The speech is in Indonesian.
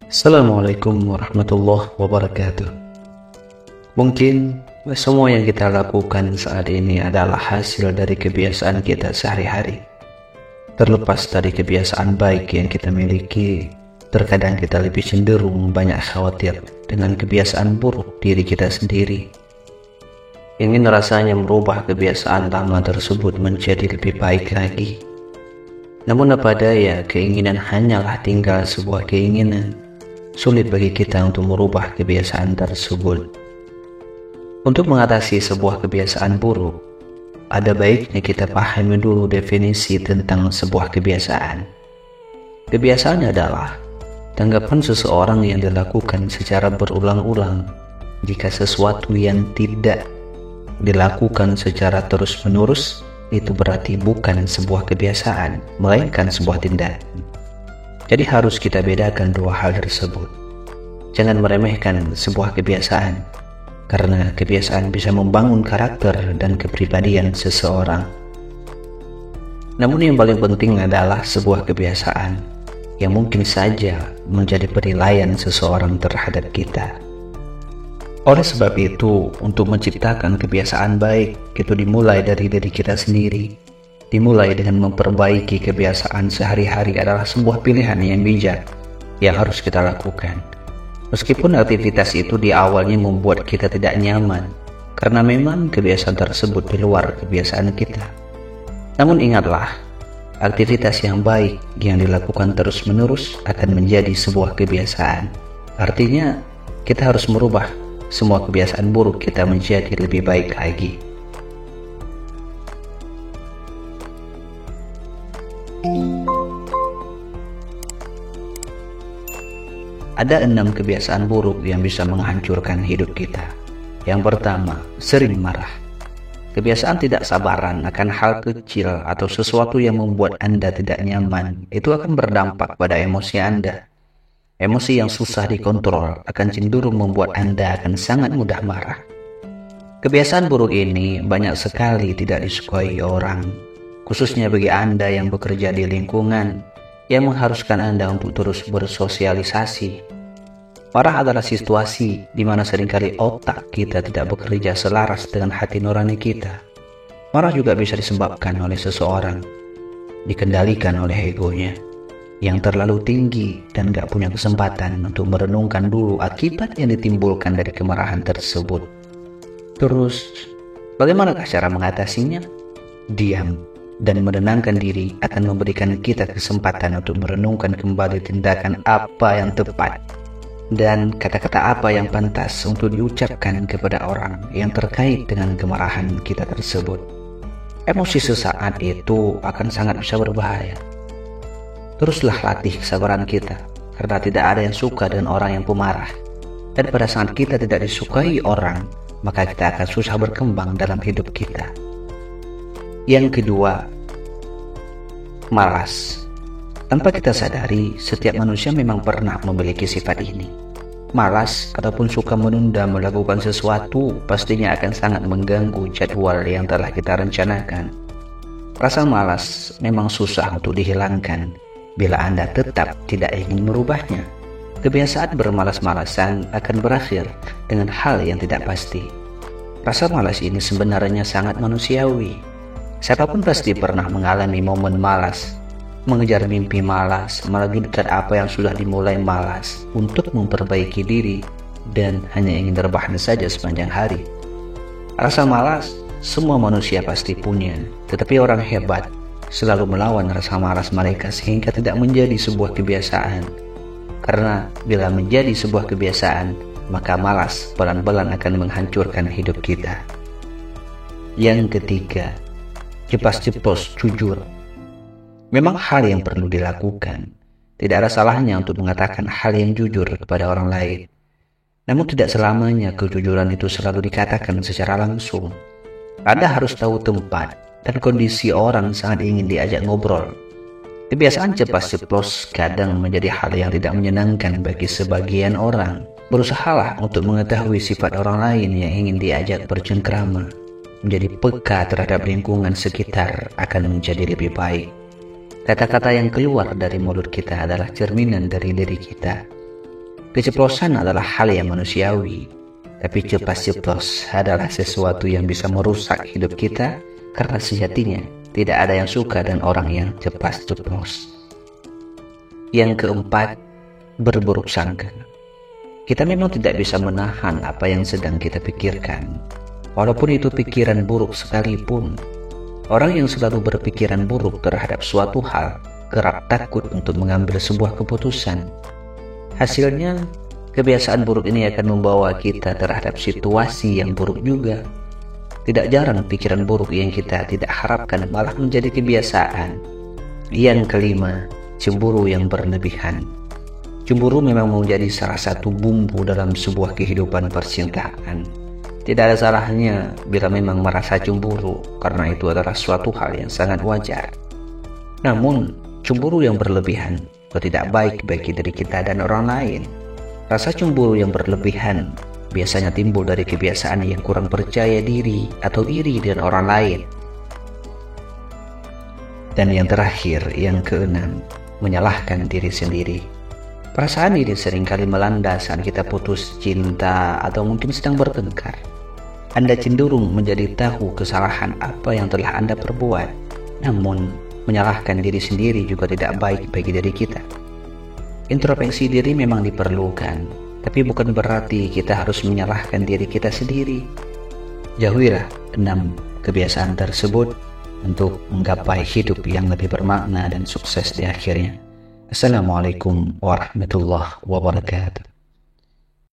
Assalamualaikum warahmatullahi wabarakatuh. Mungkin semua yang kita lakukan saat ini adalah hasil dari kebiasaan kita sehari-hari. Terlepas dari kebiasaan baik yang kita miliki, terkadang kita lebih cenderung banyak khawatir dengan kebiasaan buruk diri kita sendiri. Ingin rasanya merubah kebiasaan lama tersebut menjadi lebih baik lagi. Namun apa daya, keinginan hanyalah tinggal sebuah keinginan. Sulit bagi kita untuk merubah kebiasaan tersebut. Untuk mengatasi sebuah kebiasaan buruk, ada baiknya kita pahami dulu definisi tentang sebuah kebiasaan. Kebiasaan adalah tanggapan seseorang yang dilakukan secara berulang-ulang. Jika sesuatu yang tidak dilakukan secara terus-menerus, itu berarti bukan sebuah kebiasaan, melainkan sebuah tindakan. Jadi harus kita bedakan dua hal tersebut. Jangan meremehkan sebuah kebiasaan, karena kebiasaan bisa membangun karakter dan kepribadian seseorang. Namun yang paling penting adalah sebuah kebiasaan yang mungkin saja menjadi penilaian seseorang terhadap kita. Oleh sebab itu, untuk menciptakan kebiasaan baik, itu dimulai dari diri kita sendiri. Dimulai dengan memperbaiki kebiasaan sehari-hari adalah sebuah pilihan yang bijak yang harus kita lakukan. Meskipun aktivitas itu di awalnya membuat kita tidak nyaman, karena memang kebiasaan tersebut di luar kebiasaan kita. Namun ingatlah, aktivitas yang baik yang dilakukan terus-menerus akan menjadi sebuah kebiasaan. Artinya, kita harus merubah semua kebiasaan buruk kita menjadi lebih baik lagi. Ada 6 kebiasaan buruk yang bisa menghancurkan hidup kita. Yang pertama, sering marah. Kebiasaan tidak sabaran akan hal kecil atau sesuatu yang membuat Anda tidak nyaman, itu akan berdampak pada emosi Anda. Emosi yang susah dikontrol akan cenderung membuat Anda akan sangat mudah marah. Kebiasaan buruk ini banyak sekali tidak disukai orang, khususnya bagi Anda yang bekerja di lingkungan yang mengharuskan Anda untuk terus bersosialisasi. Marah adalah situasi di mana seringkali otak kita tidak bekerja selaras dengan hati nurani kita. Marah juga bisa disebabkan oleh seseorang, dikendalikan oleh egonya yang terlalu tinggi dan gak punya kesempatan untuk merenungkan dulu akibat yang ditimbulkan dari kemarahan tersebut. Terus, bagaimanakah cara mengatasinya? Diam dan menenangkan diri akan memberikan kita kesempatan untuk merenungkan kembali tindakan apa yang tepat dan kata-kata apa yang pantas untuk diucapkan kepada orang yang terkait dengan kemarahan kita tersebut. Emosi sesaat itu akan sangat bisa berbahaya. Teruslah latih kesabaran kita, karena tidak ada yang suka dengan orang yang pemarah. Dan pada saat kita tidak disukai orang, maka kita akan susah berkembang dalam hidup kita. Yang kedua, malas. Tanpa kita sadari, setiap manusia memang pernah memiliki sifat ini. Malas ataupun suka menunda melakukan sesuatu pastinya akan sangat mengganggu jadwal yang telah kita rencanakan. Rasa malas memang susah untuk dihilangkan bila Anda tetap tidak ingin merubahnya. Kebiasaan bermalas-malasan akan berakhir dengan hal yang tidak pasti. Rasa malas ini sebenarnya sangat manusiawi. Siapapun pasti pernah mengalami momen malas, mengejar mimpi malas, melanjutkan apa yang sudah dimulai malas, untuk memperbaiki diri, dan hanya ingin rebahan saja sepanjang hari. Rasa malas semua manusia pasti punya, tetapi orang hebat selalu melawan rasa malas mereka sehingga tidak menjadi sebuah kebiasaan. Karena bila menjadi sebuah kebiasaan, maka malas pelan-pelan akan menghancurkan hidup kita. Yang ketiga, cepat-ceplos jujur. Memang hal yang perlu dilakukan. Tidak ada salahnya untuk mengatakan hal yang jujur kepada orang lain. Namun tidak selamanya kejujuran itu selalu dikatakan secara langsung. Anda harus tahu tempat dan kondisi orang sangat ingin diajak ngobrol. Kebiasaan cepat-ceplos kadang menjadi hal yang tidak menyenangkan bagi sebagian orang. Berusahalah untuk mengetahui sifat orang lain yang ingin diajak bercengkrama. Menjadi peka terhadap lingkungan sekitar akan menjadi lebih baik. Kata-kata yang keluar dari mulut kita adalah cerminan dari diri kita. Keceplosan adalah hal yang manusiawi, tapi ceplas-ceplos adalah sesuatu yang bisa merusak hidup kita karena sejatinya tidak ada yang suka dan orang yang ceplas-ceplos. Yang keempat, berburuk sangka. Kita memang tidak bisa menahan apa yang sedang kita pikirkan, walaupun itu pikiran buruk sekalipun. Orang yang selalu berpikiran buruk terhadap suatu hal kerap takut untuk mengambil sebuah keputusan. Hasilnya, kebiasaan buruk ini akan membawa kita terhadap situasi yang buruk juga. Tidak jarang pikiran buruk yang kita tidak harapkan malah menjadi kebiasaan. Yang kelima, cemburu yang berlebihan. Cemburu memang menjadi salah satu bumbu dalam sebuah kehidupan percintaan. Tidak ada salahnya bila memang merasa cemburu, karena itu adalah suatu hal yang sangat wajar. Namun, cemburu yang berlebihan tidak baik bagi diri kita dan orang lain. Rasa cemburu yang berlebihan biasanya timbul dari kebiasaan yang kurang percaya diri atau iri dengan orang lain. Dan yang terakhir, yang keenam, menyalahkan diri sendiri. Perasaan ini seringkali melanda saat kita putus cinta atau mungkin sedang bertengkar. Anda cenderung menjadi tahu kesalahan apa yang telah Anda perbuat, namun menyalahkan diri sendiri juga tidak baik bagi diri kita. Introspeksi diri memang diperlukan, tapi bukan berarti kita harus menyalahkan diri kita sendiri. Jauhilah 6 kebiasaan tersebut untuk menggapai hidup yang lebih bermakna dan sukses di akhirnya. Assalamualaikum warahmatullahi wabarakatuh.